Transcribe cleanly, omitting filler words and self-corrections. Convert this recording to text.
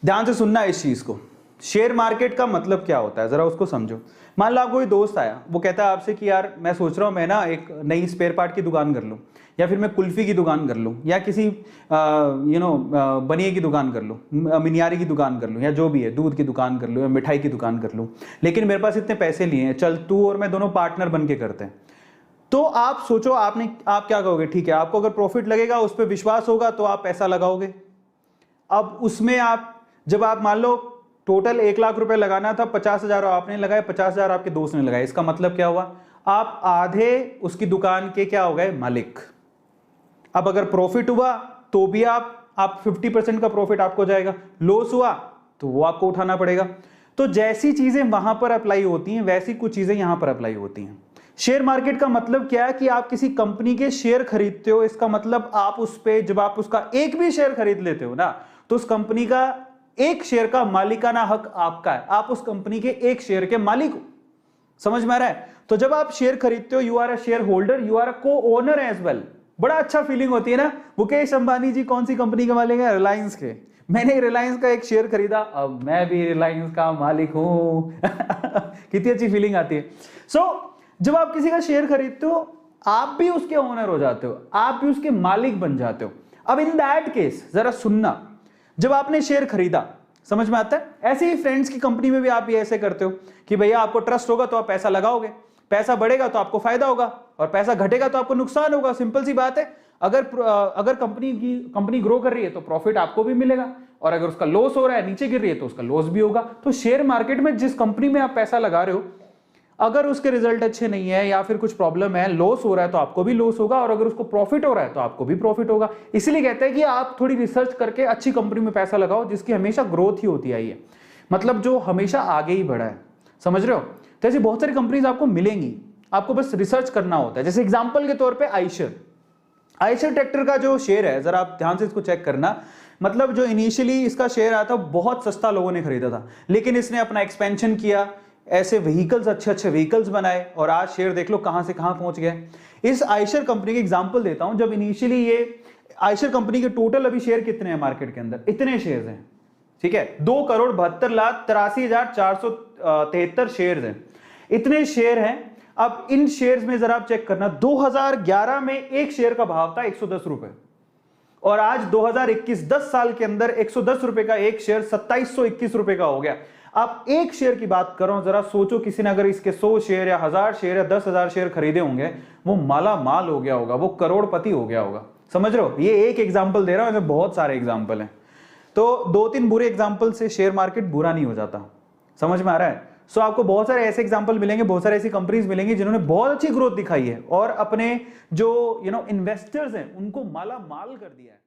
ध्यान से सुनना इस चीज को। शेयर मार्केट का मतलब क्या होता है जरा उसको समझो। मान लो आपको कोई दोस्त आया, वो कहता है आपसे कि यार मैं सोच रहा हूँ मैं ना एक नई स्पेयर पार्ट की दुकान कर लूँ, या फिर मैं कुल्फी की दुकान कर लूँ, या किसी बनिए की दुकान कर लूँ, मिनियारी की दुकान कर लूँ, या जो भी है दूध की दुकान कर लूँ या मिठाई की दुकान कर लूँ, लेकिन मेरे पास इतने पैसे लिए हैं, चल तू और मैं दोनों पार्टनर बन के करते हैं। तो आप सोचो आप क्या कहोगे? ठीक है, आपको अगर प्रॉफिट लगेगा, उस पर विश्वास होगा तो आप पैसा लगाओगे। अब उसमें आप जब आप मान लो टोटल 1 लाख रुपए लगाना था, 50,000 आपने लगाए, 50,000 आपके दोस्त ने लगाए, इसका मतलब क्या हुआ? आप आधे उसकी दुकान के क्या हो गए? मालिक। अब अगर प्रॉफिट हुआ तो भी आप 50% का प्रॉफिट आपको जाएगा, लॉस हुआ तो वो आपको उठाना पड़ेगा। तो जैसी चीजें वहां पर अप्लाई होती हैं वैसी कुछ चीजें यहां पर अप्लाई होती हैं। शेयर मार्केट का मतलब क्या है कि आप किसी कंपनी के शेयर खरीदते हो, इसका मतलब आप उस पे जब आप उसका एक भी शेयर खरीद लेते हो ना, तो उस कंपनी का एक शेयर का मालिकाना हक आपका है, आप उस कंपनी के एक शेयर के मालिक हो। समझ में आ रहा है? तो जब आप शेयर खरीदते हो, you are a share holder, you are a co owner as well. बड़ा अच्छा फीलिंग होती है ना। मुकेश अंबानी जी कौन सी कंपनी के मालिक है? रिलायंस के। मैंने रिलायंस का एक शेयर खरीदा, अब मैं भी रिलायंस का मालिक हूं। कितनी अच्छी फीलिंग आती है। जब आप किसी का शेयर खरीदते हो, आप भी उसके ओनर हो जाते हो, आप भी उसके मालिक बन जाते हो। अब इन दैट केस जरा सुनना, जब आपने शेयर खरीदा, समझ में आता है? ऐसे ही फ्रेंड्स की कंपनी में भी आप ये ऐसे करते हो कि भैया आपको ट्रस्ट होगा तो आप पैसा लगाओगे, पैसा बढ़ेगा तो आपको फायदा होगा, और पैसा घटेगा तो आपको नुकसान होगा। सिंपल सी बात है। अगर कंपनी ग्रो कर रही है तो प्रॉफिट आपको भी मिलेगा, और अगर उसका लॉस हो रहा है, नीचे गिर रही है, तो उसका लॉस भी होगा। तो शेयर मार्केट में जिस कंपनी में आप पैसा लगा रहे हो, अगर उसके रिजल्ट अच्छे नहीं है या फिर कुछ प्रॉब्लम है, लॉस हो रहा है, तो आपको भी लॉस होगा, और अगर उसको प्रॉफिट हो रहा है तो आपको भी प्रॉफिट होगा। इसलिए कहते हैं कि आप थोड़ी रिसर्च करके अच्छी कंपनी में पैसा लगाओ जिसकी हमेशा ग्रोथ ही होती आई है, मतलब जो हमेशा आगे ही बढ़ा है। समझ रहे हो? तो ऐसी बहुत सारी कंपनीज आपको मिलेंगी, आपको बस रिसर्च करना होता है। जैसे एग्जांपल के तौर पे आयशर ट्रैक्टर का जो शेयर है, जरा आप ध्यान से इसको चेक करना। मतलब जो इनिशियली इसका शेयर आया था बहुत सस्ता लोगों ने खरीदा था, लेकिन इसने अपना एक्सपेंशन किया, ऐसे व्हीकल्स, अच्छे व्हीकल्स बनाए, और आज शेयर देख लो कहां से कहां पहुंच गए। इस आयशर कंपनी के एग्जांपल देता हूं। जब इनिशियली ये आयशर कंपनी के टोटल अभी शेयर कितने हैं मार्केट के अंदर? इतने शेयर्स हैं, ठीक है, 2,72,83,473 शेयर्स हैं, इतने शेयर हैं। अब इन शेयर्स में जरा आप चेक करना, 2011 में एक शेयर का भाव था 110 रुपए, और आज 2021 10 साल के अंदर 110 रुपए का एक शेयर 2721 रुपए का हो गया। आप एक शेयर की बात कर रहा हूं, जरा सोचो किसी ने अगर इसके 100 शेयर या 1000 शेयर या 10,000 शेयर खरीदे होंगे, वो माला माल हो गया होगा, वो करोड़पति हो गया होगा। समझ रहे हो? ये एक एग्जाम्पल दे रहा हूं, बहुत सारे एग्जाम्पल हैं। तो 2-3 बुरे एग्जाम्पल से शेयर मार्केट बुरा नहीं हो जाता। समझ में आ रहा है? सो आपको बहुत सारे ऐसे एग्जाम्पल मिलेंगे, बहुत सारे ऐसी कंपनीज मिलेंगी जिन्होंने बहुत अच्छी ग्रोथ दिखाई है और अपने जो इन्वेस्टर्स हैं उनको माला माल कर दिया है।